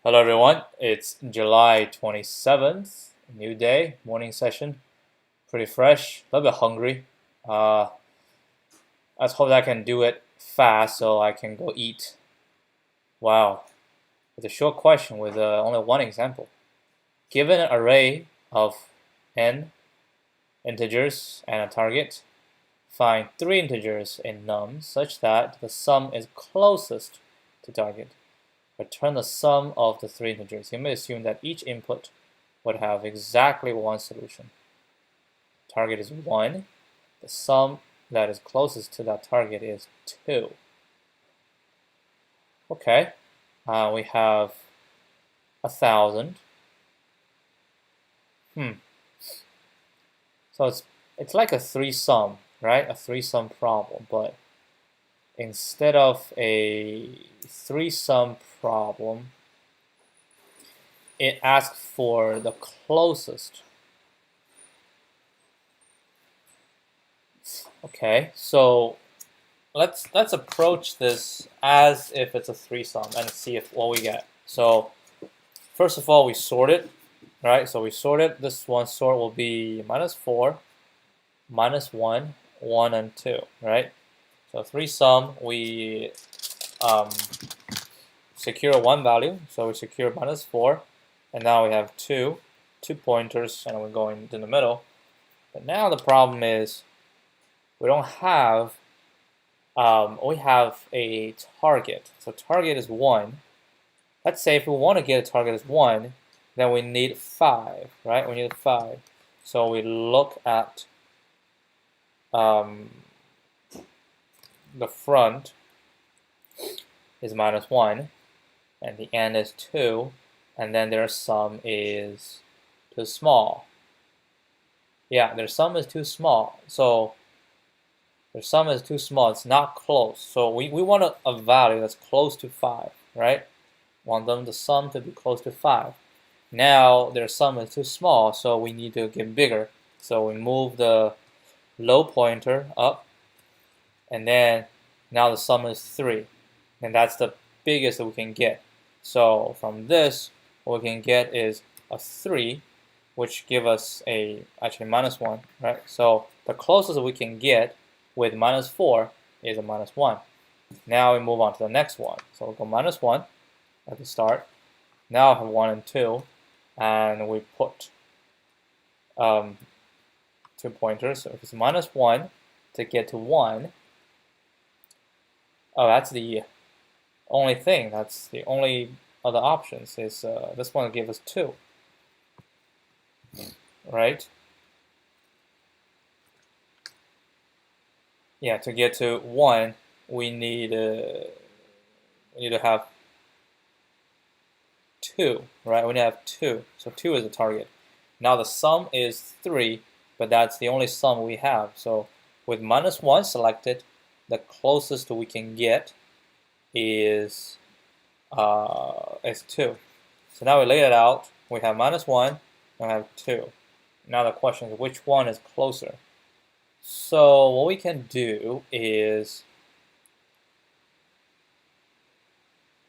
Hello everyone, it's July 27th, new day, morning session, pretty fresh, a little bit hungry. Let's hope I can do it fast so I can go eat. Wow, it's a short question with only one example. Given an array of n integers and a target, find 3 integers in num such that the sum is closest to target. Return the sum of the 3 integers. You may assume that each input would have exactly one solution. Target is 1. The sum that is closest to that target is 2. Okay, we have 1,000. So it's like a 3-sum, right? A 3-sum problem, but instead of a 3-sum problem, it asks for the closest. Okay, so let's approach this as if it's a 3-sum and see what we get. So first of all, we sort it, right? So we sort it. This one sort will be -4, -1, 1, and 2, right? So 3-sum, we secure one value, so we secure -4, and now we have two pointers, and we're going in the middle. But now the problem is we don't have, we have a target. So target is 1. Let's say if we want to get a target as 1, then we need 5, right? We need 5. So we look at the front is -1, and the end is 2, and then their sum is too small. Yeah, their sum is too small. So their sum is too small. It's not close. So we want a value that's close to 5, right? Want them the sum to be close to 5. Now their sum is too small, so we need to get bigger. So we move the low pointer up, and then now the sum is 3, and that's the biggest that we can get. So from this, what we can get is a 3, which give us actually -1, right? So the closest we can get with -4 is a -1. Now we move on to the next one. So we'll go -1 at the start. Now I have 1 and 2, and we put 2 pointers. So if it's -1 to get to 1, oh, that's the only thing. That's the only other options is this one will give us 2, right? Yeah, to get to 1, we need to have 2, right? We need to have 2, so 2 is the target. Now the sum is 3, but that's the only sum we have. So with -1 selected, the closest we can get is 2. So now we lay it out. We have -1, and we have 2. Now the question is, which one is closer? So what we can do is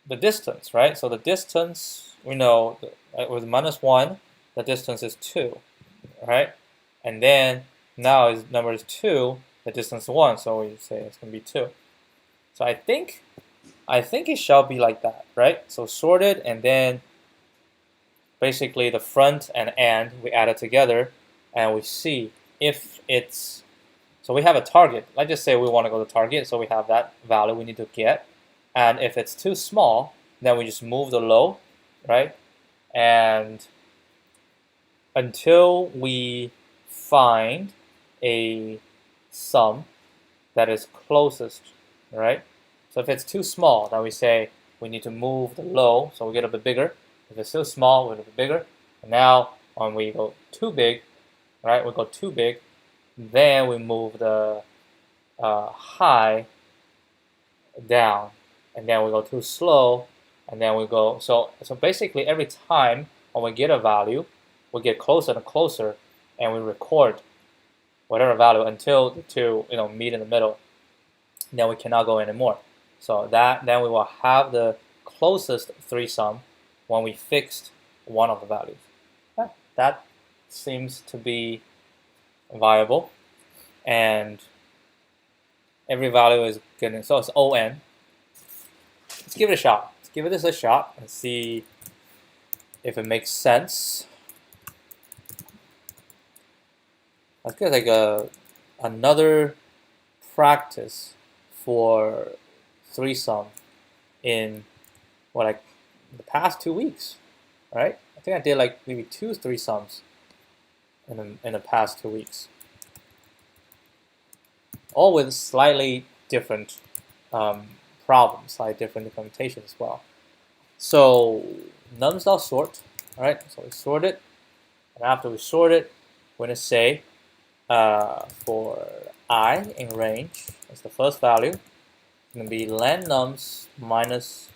the distance, right? So the distance, we know with -1, the distance is 2, right? And then now his number is 2, the distance is 1, so we say it's going to be 2. So I think it shall be like that, right? So sorted, and then basically the front and end, we add it together, and we see if it's, so we have a target. Let's just say we want to go to target, so we have that value we need to get. And if it's too small, then we just move the low, right? And until we find a sum that is closest, right? So if it's too small, then we say we need to move the low, so we get a bit bigger. If it's still small, we get a bit bigger. And now when we go too big, right, we go too big, then we move the high down, and then we go too slow, and then we go, so basically every time when we get a value, we get closer and closer, and we record whatever value until the two meet in the middle. Then we cannot go anymore. So then we will have the closest 3-sum when we fixed one of the values. Yeah, that seems to be viable, and every value is getting, so it's on. Let's give it a shot. Let's give this a shot and see if it makes sense. Let's get like another practice for threesome in like the past 2 weeks, right? I think I did like maybe 2 threesomes in the past 2 weeks, all with slightly different problems, slightly different implementations as well. So nums.sort, all right? So we sort it, and after we sort it, we're gonna say for I in range, that's the first value, it's gonna be len nums minus,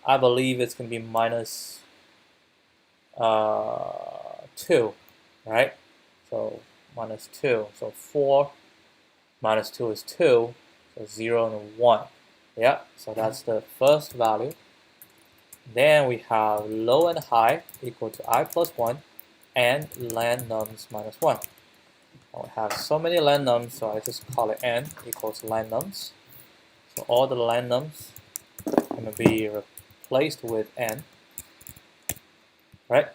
I believe it's gonna be minus 2, right? So minus 2, so 4 minus 2 is 2, so 0 and 1. Yeah, so that's the first value. Then we have low and high equal to I plus 1 and len nums minus 1. I have so many len nums, so I just call it n equals len nums. So all the len nums are going to be replaced with n, right?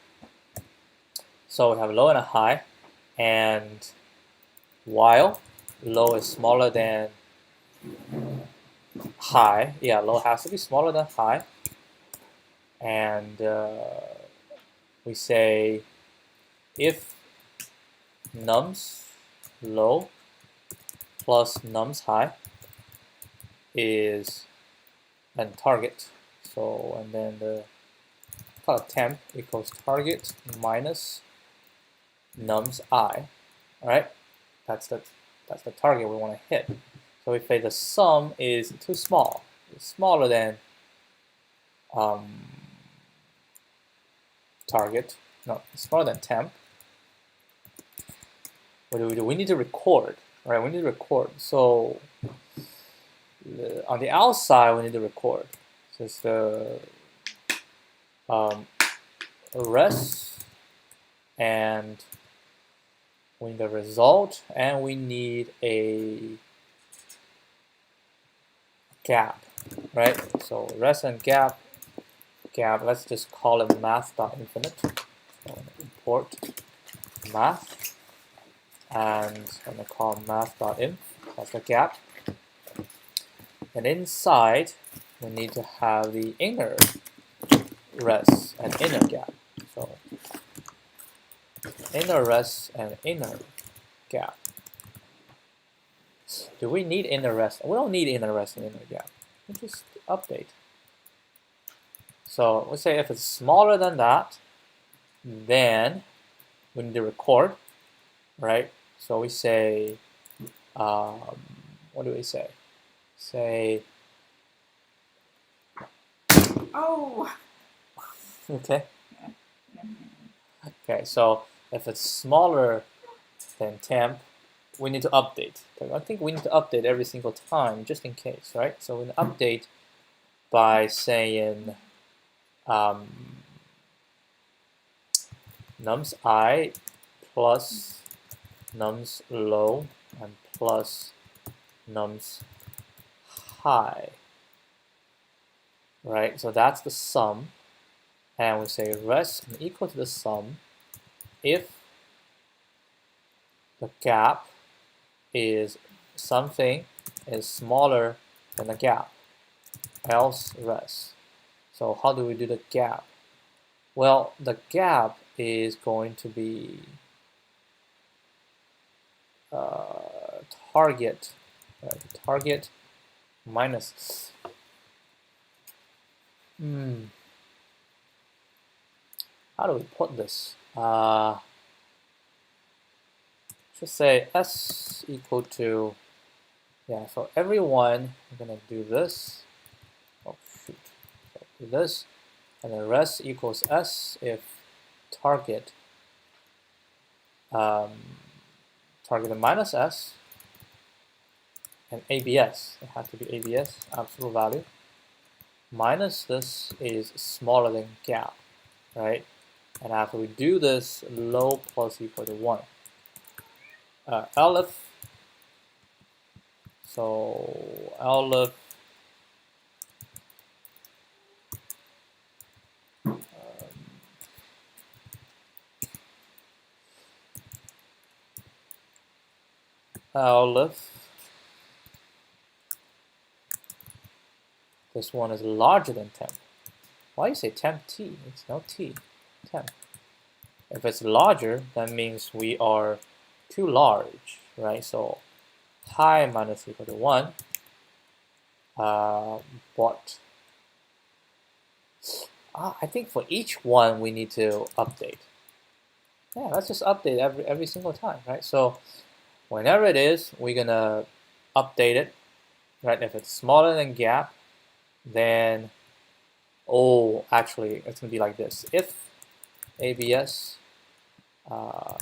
So we have low and a high, and while low is smaller than high, yeah, low has to be smaller than high, and we say if nums low plus nums high is a target, so and then the temp equals target minus nums I. All right, that's the target we want to hit. So if the sum is too small, it's smaller than target, no, smaller than temp. What do we do? We need to record, right? We need to record. So on the outside, we need to record. So it's the res, and we need the result, and we need a gap, right? So res and gap, let's just call it math.infinite. So import math, and I'm going to call math.inf, that's the gap. And inside, we need to have the inner res and inner gap. So inner res and inner gap. Do we need inner res? We don't need inner res and inner gap. We just update. So let's say if it's smaller than that, then we need to record, right? So we say, what do we say? Say, oh. Okay. Okay, so if it's smaller than temp, we need to update. I think we need to update every single time, just in case, right? So we update by saying nums I plus nums low and plus nums high, right? So that's the sum, and we say res equal to the sum if the gap is something is smaller than the gap, else res. So how do we do the gap? Well, the gap is going to be target, target minus. How do we put this? Just say s equal to, yeah, for everyone, I'm going to do this. Oh, shoot. So do this. And then res equals s if target target minus s and abs. It has to be abs, absolute value. minus this is smaller than gap, right? And after we do this, low plus equal to 1. Aleph, so Aleph Aleph, this one is larger than temp. Why you say temp t? It's no t, temp. If it's larger, that means we are too large, right? So high minus equal to 1, but I think for each one we need to update. Yeah, let's just update every single time, right? So whenever it is, we're gonna update it, right? If it's smaller than gap, then actually it's gonna be like this. If ABS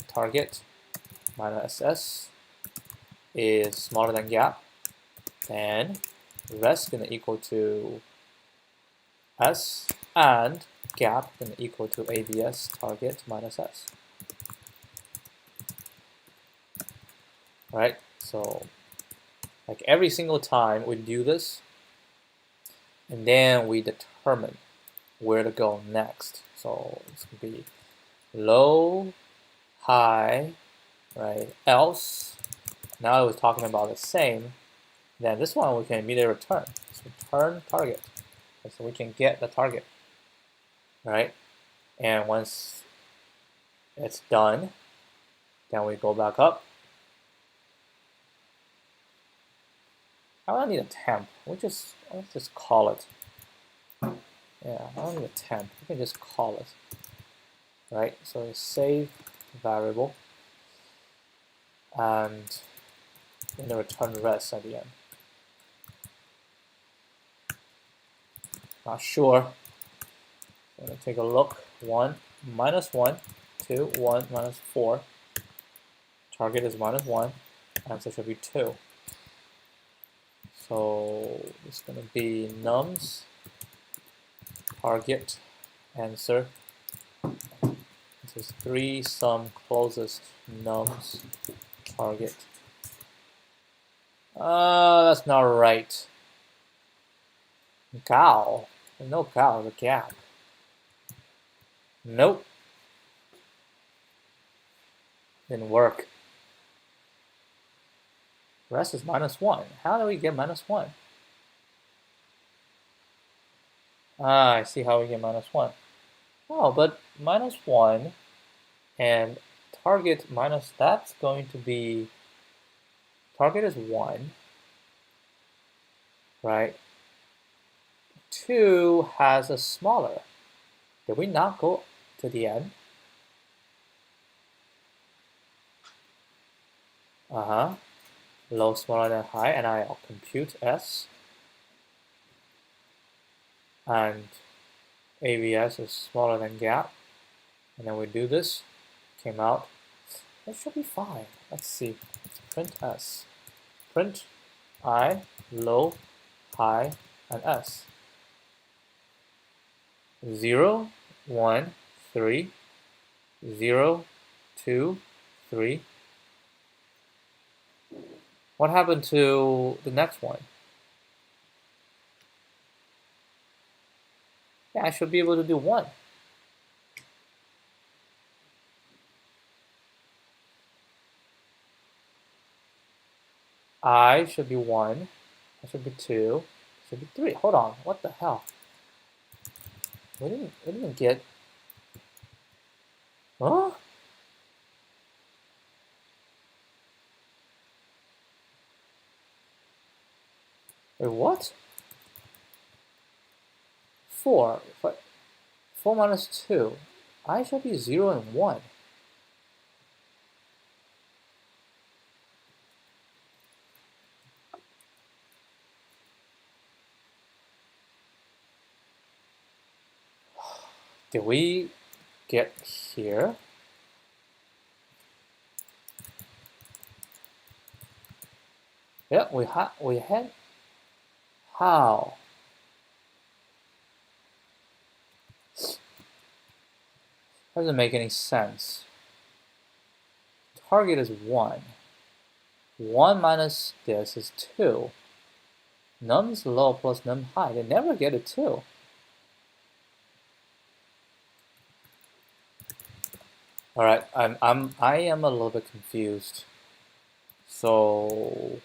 target minus SS is smaller than gap, then rest gonna equal to S and gap gonna equal to ABS target minus S. Right? So like every single time we do this, and then we determine where to go next. So it's gonna be low, high, right? Else, now we're talking about the same, then this one we can immediately return. Let's return target. Okay, so we can get the target, right? And once it's done, then we go back up. I don't need a temp. Let's just call it. Yeah, I don't need a temp. We can just call it. Right? So save variable and then the return rest at the end. Not sure. I'm gonna take a look. 1 minus 1, 2, 1 minus 4. Target is minus 1. Answer should be 2. So it's gonna be nums target answer. This is 3 sum closest nums target. That's not right. Cow. There's no cow, there's a gap. Nope. Didn't work. Rest is minus 1. How do we get minus 1? I see how we get minus 1. Oh, but minus 1 and target minus, that's going to be, target is 1, right? 2 has a smaller. Did we not go to the end? Low smaller than high, and I'll compute S. And ABS is smaller than gap. And then we do this, came out. That should be fine. Let's see. Print S. Print I, low, high, and S. 0, 1, 3, 0, 2, 3. What happened to the next one? Yeah, I should be able to do 1. I should be 1. I should be 2. Should be 3. Hold on. What the hell? We didn't get. Huh? Wait, what? 4. 4 minus 2. I should be 0 and 1. Did we get here? Yeah, we had. How? Doesn't make any sense. Target is 1. 1 minus this is 2. Nums low plus num high. They never get a 2. All right, I am a little bit confused. So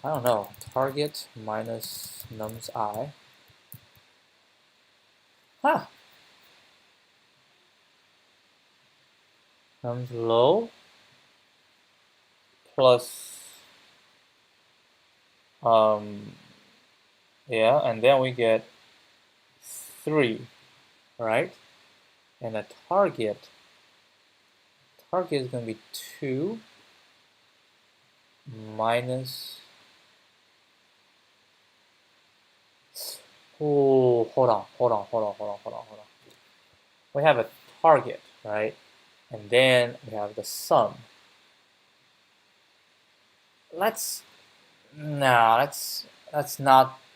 I don't know. Target minus nums I. Huh. Nums low plus yeah, and then we get 3, right? And the target is going to be 2 minus. Oh, hold on. We have a target, right? And then we have the sum. Let's not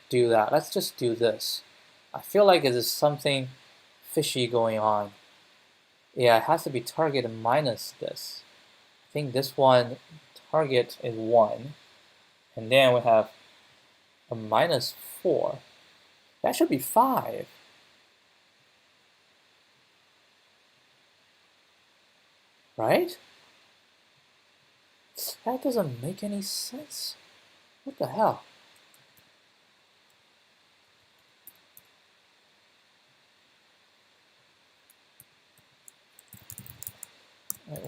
do that. Let's just do this. I feel like there's something fishy going on. Yeah, it has to be target minus this. I think this one, target is 1. And then we have a minus 4. That should be 5. Right? That doesn't make any sense. What the hell?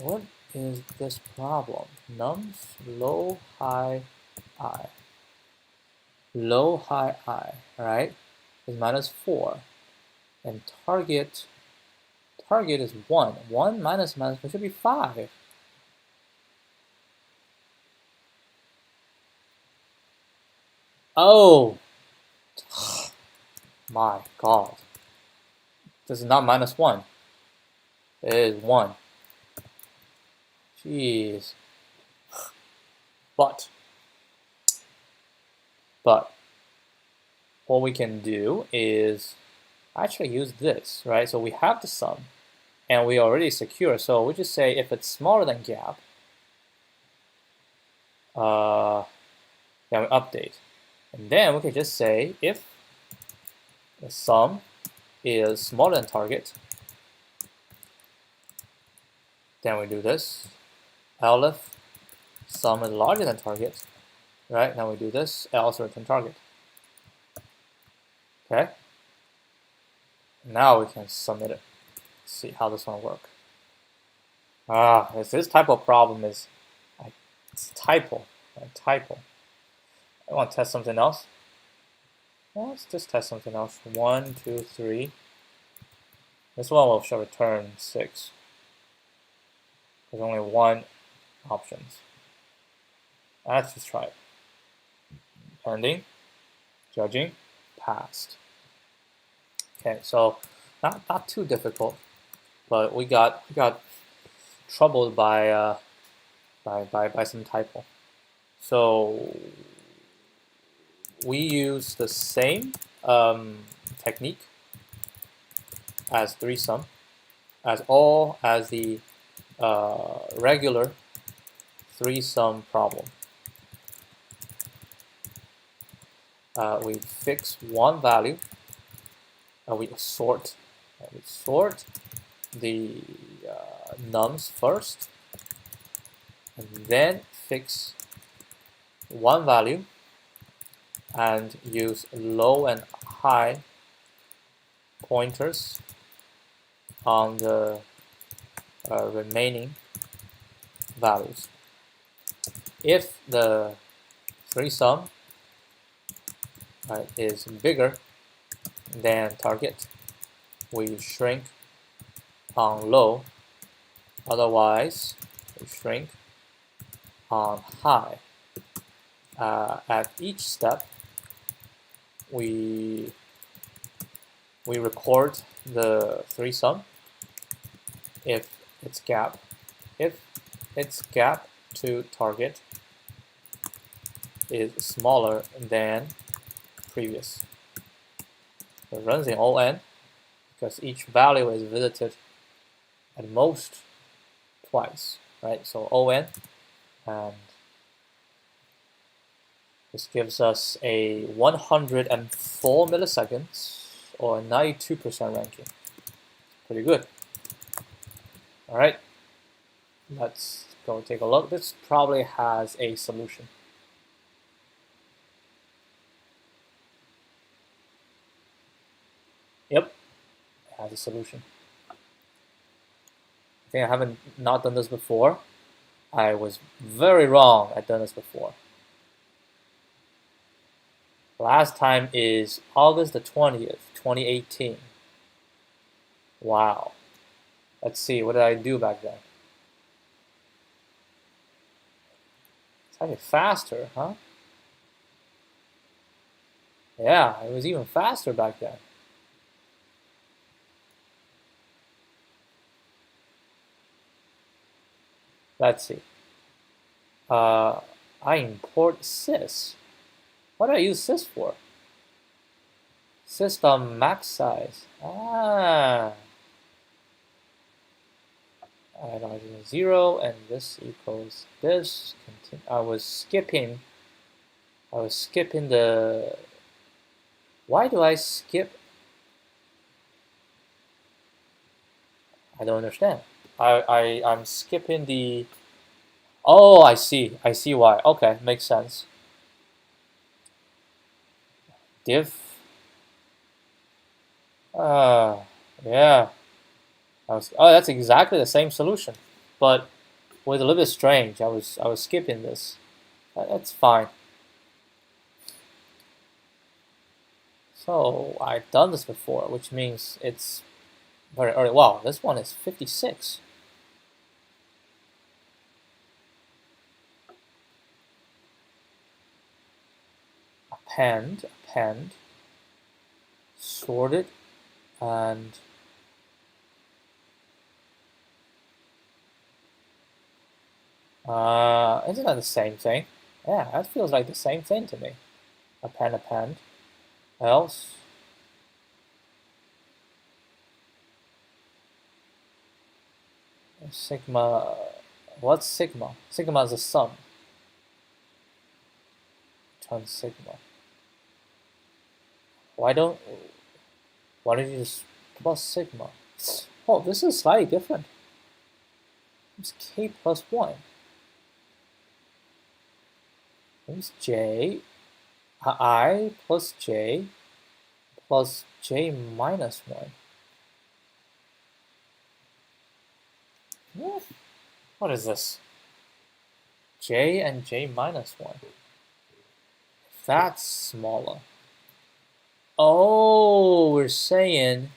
What is this problem? Nums low, high, I. Low, high, I, right? Is minus 4. And target is 1. 1 minus 4 should be 5. Oh! My God. This is not minus 1. It is 1. Jeez. But what we can do is actually use this, right? So we have the sum, and we already secure. So we just say if it's smaller than gap, yeah, we update. And then we can just say if the sum is smaller than target, then we do this. If sum is larger than target, right? Now we do this, else return target. Okay? Now we can submit it. Let's see how this one works. This type of problem is it's typo. I want to test something else. Well, let's just test something else. 1, 2, 3. This one will show return 6. There's only one options. Let's just try it. Pending, judging, passed. Okay, so not too difficult, but we got troubled by some typo. So we use the same technique as 3-sum, as the regular 3-sum problem. We fix one value. We sort the nums first, and then fix one value and use low and high pointers on the remaining values. If the 3-sum is bigger than target, we shrink on low, otherwise we shrink on high. At each step, we record the 3-sum if its gap to target is smaller than previous. It runs in ON, because each value is visited at most twice, right? So on, and this gives us a 104 milliseconds or 92% ranking. Pretty good. All right, let's go take a look. This probably has a solution. Yep, it has a solution. I think I haven't not done this before. I was very wrong at done this before. Last time is August the 20th, 2018. Wow. Let's see, what did I do back then? It's actually faster, huh? Yeah, it was even faster back then. Let's see. I import sys. What do I use sys for? System max size. Ah. I don't know, 0, and this equals this. I was skipping the. Why do I skip? I don't understand. I'm skipping the. Oh, I see why. Okay, makes sense. Div. Yeah. Oh, that's exactly the same solution, but with a little bit strange. I was skipping this. That's fine. So I've done this before, which means it's very early. Wow, this one is 56. Append, sorted, and isn't that the same thing? Yeah, that feels like the same thing to me. Append, else. Sigma, what's sigma? Sigma is a sum. Turn sigma. Why don't you just plus sigma? Oh, this is slightly different. It's k plus 1. It's j, I plus j minus 1. What is this? J and j minus 1. That's smaller. Oh, we're saying,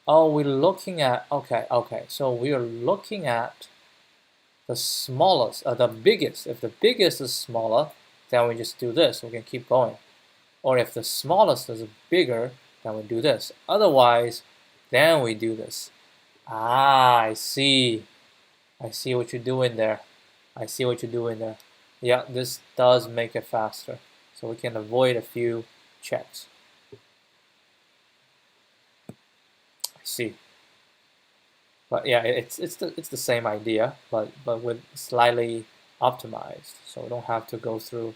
oh, we're looking at, okay, so we are looking at the smallest, the biggest. If the biggest is smaller, then we just do this, we can keep going. Or if the smallest is bigger, then we do this. Otherwise, then we do this. Ah, I see what you're doing there. Yeah, this does make it faster. So we can avoid a few checks. I see. But yeah, it's the same idea, but with slightly optimized. So we don't have to go through.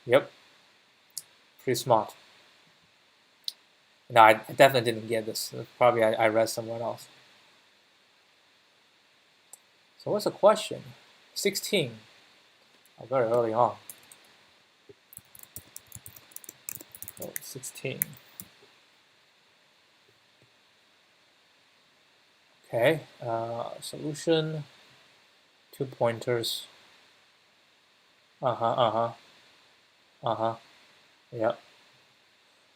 Yep. Pretty smart. No, I definitely didn't get this. Probably I read somewhere else. So what's the question? 16. Oh, very early on. Oh, 16. Okay. Solution. 2 pointers. Yep.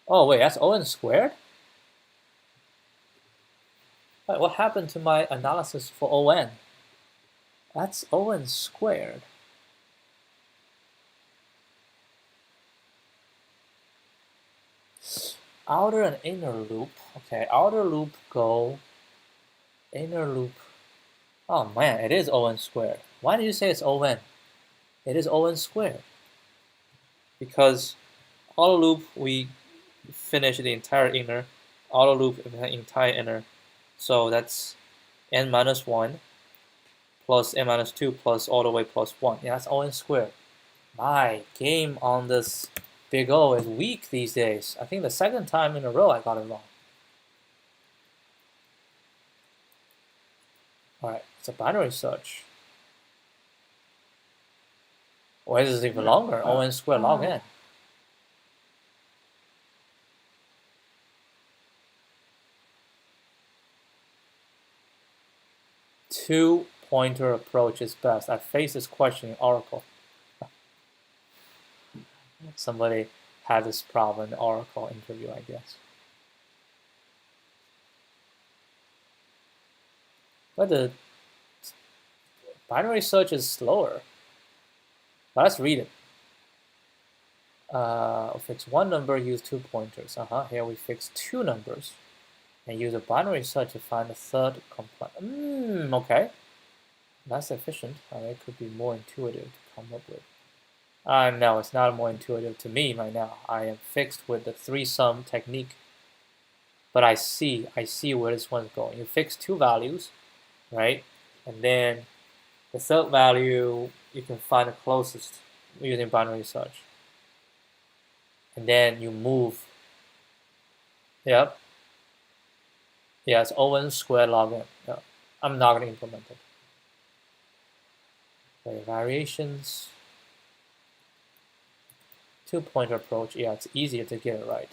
Oh wait, that's O(n) squared? Wait, what happened to my analysis for O(n)? That's O(n) squared. Outer and inner loop. Okay, outer loop go. Inner loop. Oh man, it is O(n) squared. Why did you say it's O(n)? It is O(n) squared. Because outer loop we finish the entire inner. auto loop with an entire inner. So that's n minus 1 plus n minus 2 plus all the way plus 1. Yeah, that's O(n) squared. My game on this big O is weak these days. I think the second time in a row I got it wrong. Alright, it's a binary search. Why is this even longer? O(n) squared log n. Two-pointer approach is best. I faced this question in Oracle. Somebody had this problem in the Oracle interview, I guess. But the binary search is slower. But let's read it. Fix one number, use 2 pointers. Here we fix 2 numbers and use a binary search to find the third complex. Okay. That's efficient. It could be more intuitive to come up with. No, it's not more intuitive to me right now. I am fixed with the 3-sum technique. But I see where this one's going. You fix 2 values, right? And then the third value, you can find the closest using binary search. And then you move. Yep. Yeah, it's O(n) squared log n. Yeah. I'm not going to implement it. Okay, variations. 2-pointer approach. Yeah, it's easier to get it right.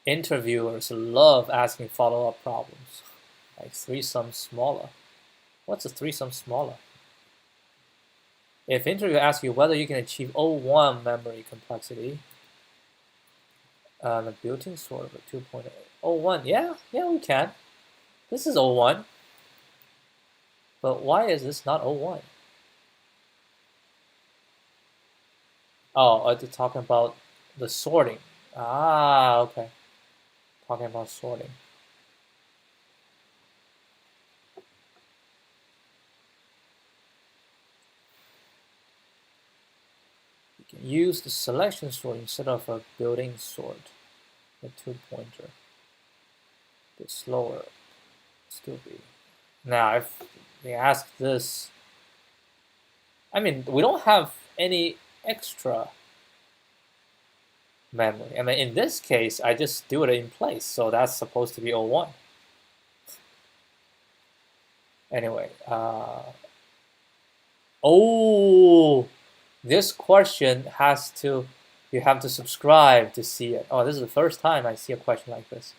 Interviewers love asking follow-up problems. Like 3-sum smaller. What's a 3-sum smaller? If interviewer asks you whether you can achieve O(1) memory complexity, the built-in sort of a 2-pointer. O(1), yeah, we can. This is O(1). But why is this not O(1)? Oh, they're talking about the sorting. Okay. Talking about sorting. You can use the selection sort instead of a built-in sort. The 2-pointer. A bit slower. Still be. Now, if they ask this, I mean, we don't have any extra memory. I mean, in this case, I just do it in place, so that's supposed to be O(1). Anyway, this question has to, you have to subscribe to see it. Oh, this is the first time I see a question like this.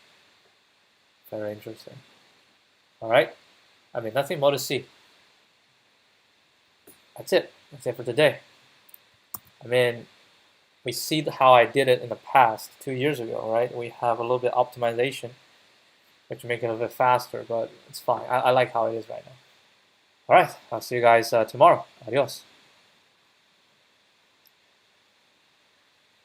Very interesting. All right. I mean, nothing more to see. That's it. That's it for today. I mean, we see how I did it in the past, 2 years ago, right? We have a little bit of optimization, which make it a bit faster, but it's fine. I like how it is right now. All right. I'll see you guys tomorrow. Adios.